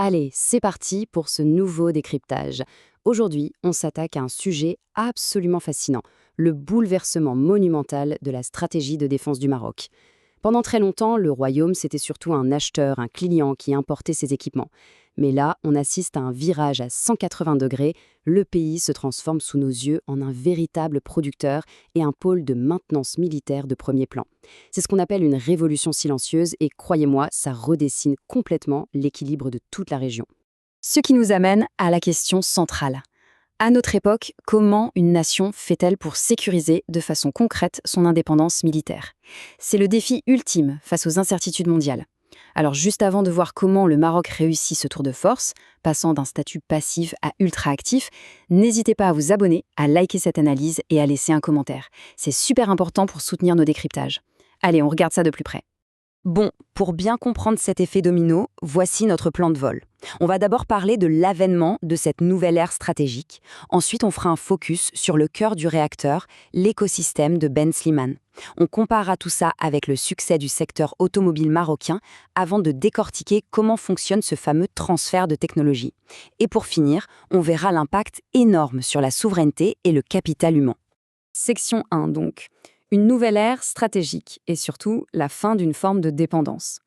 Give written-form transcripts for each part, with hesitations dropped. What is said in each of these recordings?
Allez, c'est parti pour ce nouveau décryptage. Aujourd'hui, on s'attaque à un sujet absolument fascinant, le bouleversement monumental de la stratégie de défense du Maroc. Pendant très longtemps, le royaume, c'était surtout un acheteur, un client qui importait ses équipements. Mais là, on assiste à un virage à 180 degrés. Le pays se transforme sous nos yeux en un véritable producteur et un pôle de maintenance militaire de premier plan. C'est ce qu'on appelle une révolution silencieuse et croyez-moi, ça redessine complètement l'équilibre de toute la région. Ce qui nous amène à la question centrale. À notre époque, comment une nation fait-elle pour sécuriser de façon concrète son indépendance militaire? C'est le défi ultime face aux incertitudes mondiales. Alors juste avant de voir comment le Maroc réussit ce tour de force, passant d'un statut passif à ultra-actif, n'hésitez pas à vous abonner, à liker cette analyse et à laisser un commentaire. C'est super important pour soutenir nos décryptages. Allez, on regarde ça de plus près. Bon, pour bien comprendre cet effet domino, voici notre plan de vol. On va d'abord parler de l'avènement de cette nouvelle ère stratégique. Ensuite, on fera un focus sur le cœur du réacteur, l'écosystème de Ben Slimane. On comparera tout ça avec le succès du secteur automobile marocain avant de décortiquer comment fonctionne ce fameux transfert de technologie. Et pour finir, on verra l'impact énorme sur la souveraineté et le capital humain. Section 1 donc. Une nouvelle ère stratégique et surtout la fin d'une forme de dépendance.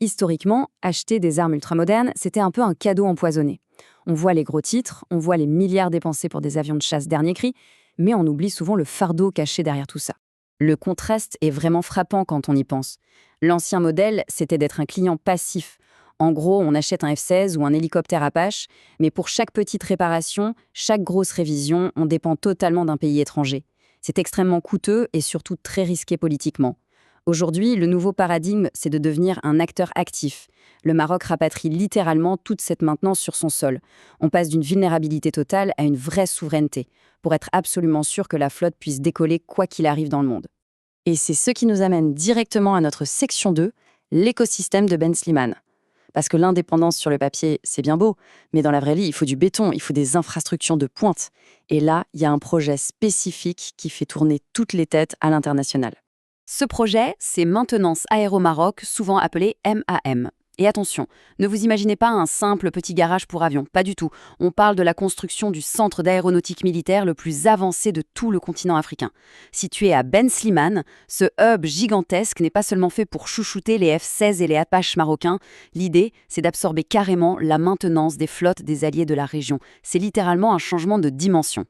Historiquement, acheter des armes ultramodernes, c'était un peu un cadeau empoisonné. On voit les gros titres, on voit les milliards dépensés pour des avions de chasse dernier cri, mais on oublie souvent le fardeau caché derrière tout ça. Le contraste est vraiment frappant quand on y pense. L'ancien modèle, c'était d'être un client passif. En gros, on achète un F-16 ou un hélicoptère Apache, mais pour chaque petite réparation, chaque grosse révision, on dépend totalement d'un pays étranger. C'est extrêmement coûteux et surtout très risqué politiquement. Aujourd'hui, le nouveau paradigme, c'est de devenir un acteur actif. Le Maroc rapatrie littéralement toute cette maintenance sur son sol. On passe d'une vulnérabilité totale à une vraie souveraineté, pour être absolument sûr que la flotte puisse décoller quoi qu'il arrive dans le monde. Et c'est ce qui nous amène directement à notre section 2, l'écosystème de Ben Slimane. Parce que l'indépendance sur le papier, c'est bien beau, mais dans la vraie vie, il faut du béton, il faut des infrastructures de pointe. Et là, il y a un projet spécifique qui fait tourner toutes les têtes à l'international. Ce projet, c'est Maintenance Aéro Maroc, souvent appelé MAM. Et attention, ne vous imaginez pas un simple petit garage pour avions, pas du tout. On parle de la construction du centre d'aéronautique militaire le plus avancé de tout le continent africain. Situé à Ben Slimane, ce hub gigantesque n'est pas seulement fait pour chouchouter les F-16 et les Apaches marocains. L'idée, c'est d'absorber carrément la maintenance des flottes des alliés de la région. C'est littéralement un changement de dimension.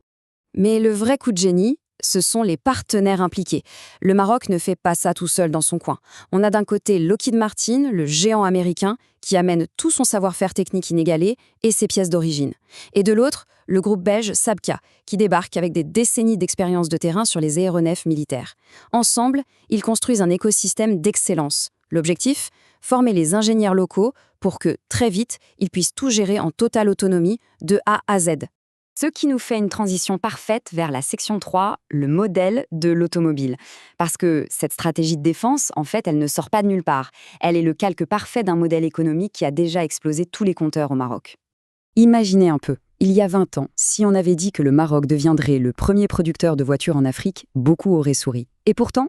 Mais le vrai coup de génie, ce sont les partenaires impliqués. Le Maroc ne fait pas ça tout seul dans son coin. On a d'un côté Lockheed Martin, le géant américain, qui amène tout son savoir-faire technique inégalé et ses pièces d'origine. Et de l'autre, le groupe belge Sabca, qui débarque avec des décennies d'expérience de terrain sur les aéronefs militaires. Ensemble, ils construisent un écosystème d'excellence. L'objectif ? Former les ingénieurs locaux pour que, très vite, ils puissent tout gérer en totale autonomie de A à Z. Ce qui nous fait une transition parfaite vers la section 3, le modèle de l'automobile. Parce que cette stratégie de défense, en fait, elle ne sort pas de nulle part. Elle est le calque parfait d'un modèle économique qui a déjà explosé tous les compteurs au Maroc. Imaginez un peu, il y a 20 ans, si on avait dit que le Maroc deviendrait le premier producteur de voitures en Afrique, beaucoup auraient souri. Et pourtant,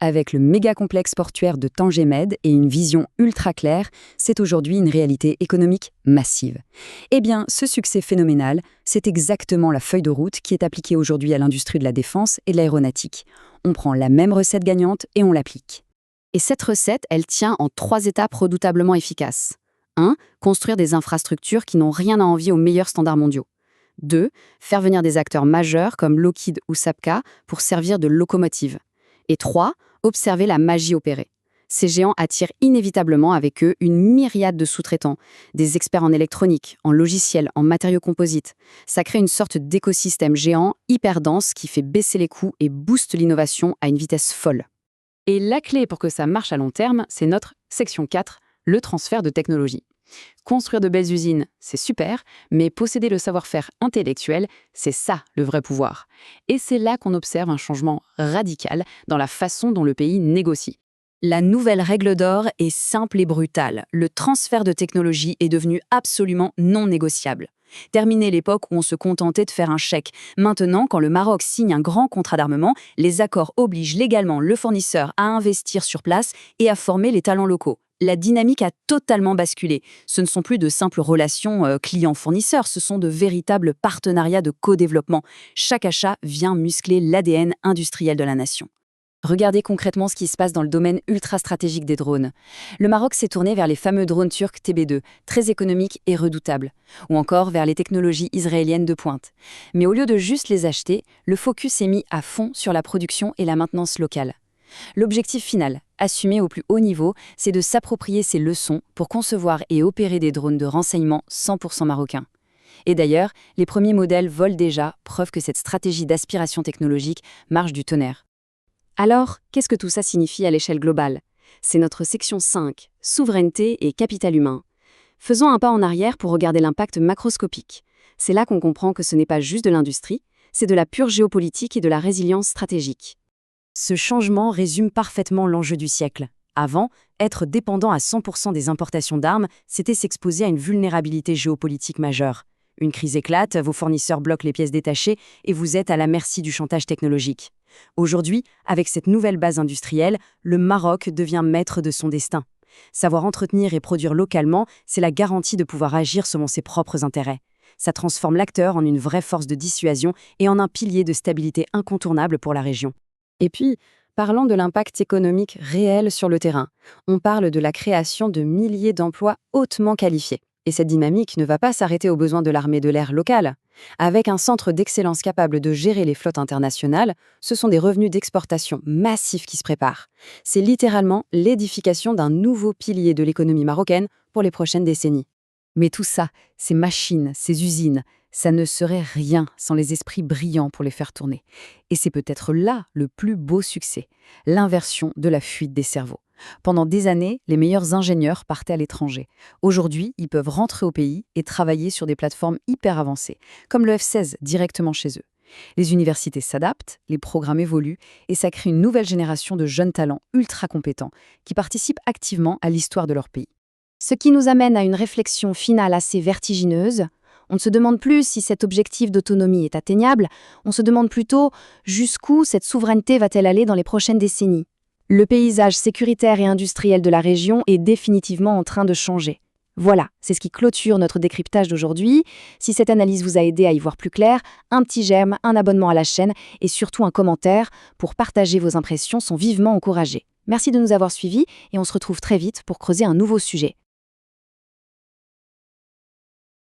avec le méga-complexe portuaire de Tanger Med et une vision ultra claire, c'est aujourd'hui une réalité économique massive. Eh bien, ce succès phénoménal, c'est exactement la feuille de route qui est appliquée aujourd'hui à l'industrie de la défense et de l'aéronautique. On prend la même recette gagnante et on l'applique. Et cette recette, elle tient en 3 étapes redoutablement efficaces. 1. Construire des infrastructures qui n'ont rien à envier aux meilleurs standards mondiaux. 2. Faire venir des acteurs majeurs comme Lockheed ou Sabca pour servir de locomotive. Et 3. Observer la magie opérer. Ces géants attirent inévitablement avec eux une myriade de sous-traitants, des experts en électronique, en logiciels, en matériaux composites. Ça crée une sorte d'écosystème géant hyper dense qui fait baisser les coûts et booste l'innovation à une vitesse folle. Et la clé pour que ça marche à long terme, c'est notre section 4, le transfert de technologie. Construire de belles usines, c'est super, mais posséder le savoir-faire intellectuel, c'est ça le vrai pouvoir. Et c'est là qu'on observe un changement radical dans la façon dont le pays négocie. La nouvelle règle d'or est simple et brutale. Le transfert de technologie est devenu absolument non négociable. Terminé l'époque où on se contentait de faire un chèque. Maintenant, quand le Maroc signe un grand contrat d'armement, les accords obligent légalement le fournisseur à investir sur place et à former les talents locaux. La dynamique a totalement basculé. Ce ne sont plus de simples relations clients-fournisseurs, ce sont de véritables partenariats de co-développement. Chaque achat vient muscler l'ADN industriel de la nation. Regardez concrètement ce qui se passe dans le domaine ultra-stratégique des drones. Le Maroc s'est tourné vers les fameux drones turcs TB2, très économiques et redoutables, ou encore vers les technologies israéliennes de pointe. Mais au lieu de juste les acheter, le focus est mis à fond sur la production et la maintenance locale. L'objectif final, assumé au plus haut niveau, c'est de s'approprier ces leçons pour concevoir et opérer des drones de renseignement 100% marocains. Et d'ailleurs, les premiers modèles volent déjà, preuve que cette stratégie d'aspiration technologique marche du tonnerre. Alors, qu'est-ce que tout ça signifie à l'échelle globale? C'est notre section 5, souveraineté et capital humain. Faisons un pas en arrière pour regarder l'impact macroscopique. C'est là qu'on comprend que ce n'est pas juste de l'industrie, c'est de la pure géopolitique et de la résilience stratégique. Ce changement résume parfaitement l'enjeu du siècle. Avant, être dépendant à 100% des importations d'armes, c'était s'exposer à une vulnérabilité géopolitique majeure. Une crise éclate, vos fournisseurs bloquent les pièces détachées et vous êtes à la merci du chantage technologique. Aujourd'hui, avec cette nouvelle base industrielle, le Maroc devient maître de son destin. Savoir entretenir et produire localement, c'est la garantie de pouvoir agir selon ses propres intérêts. Ça transforme l'acteur en une vraie force de dissuasion et en un pilier de stabilité incontournable pour la région. Et puis, parlons de l'impact économique réel sur le terrain. On parle de la création de milliers d'emplois hautement qualifiés. Et cette dynamique ne va pas s'arrêter aux besoins de l'armée de l'air locale. Avec un centre d'excellence capable de gérer les flottes internationales, ce sont des revenus d'exportation massifs qui se préparent. C'est littéralement l'édification d'un nouveau pilier de l'économie marocaine pour les prochaines décennies. Mais tout ça, ces machines, ces usines, ça ne serait rien sans les esprits brillants pour les faire tourner. Et c'est peut-être là le plus beau succès, l'inversion de la fuite des cerveaux. Pendant des années, les meilleurs ingénieurs partaient à l'étranger. Aujourd'hui, ils peuvent rentrer au pays et travailler sur des plateformes hyper avancées, comme le F-16 directement chez eux. Les universités s'adaptent, les programmes évoluent, et ça crée une nouvelle génération de jeunes talents ultra compétents qui participent activement à l'histoire de leur pays. Ce qui nous amène à une réflexion finale assez vertigineuse. On ne se demande plus si cet objectif d'autonomie est atteignable, on se demande plutôt jusqu'où cette souveraineté va-t-elle aller dans les prochaines décennies. Le paysage sécuritaire et industriel de la région est définitivement en train de changer. Voilà, c'est ce qui clôture notre décryptage d'aujourd'hui. Si cette analyse vous a aidé à y voir plus clair, un petit j'aime, un abonnement à la chaîne et surtout un commentaire pour partager vos impressions sont vivement encouragés. Merci de nous avoir suivis et on se retrouve très vite pour creuser un nouveau sujet.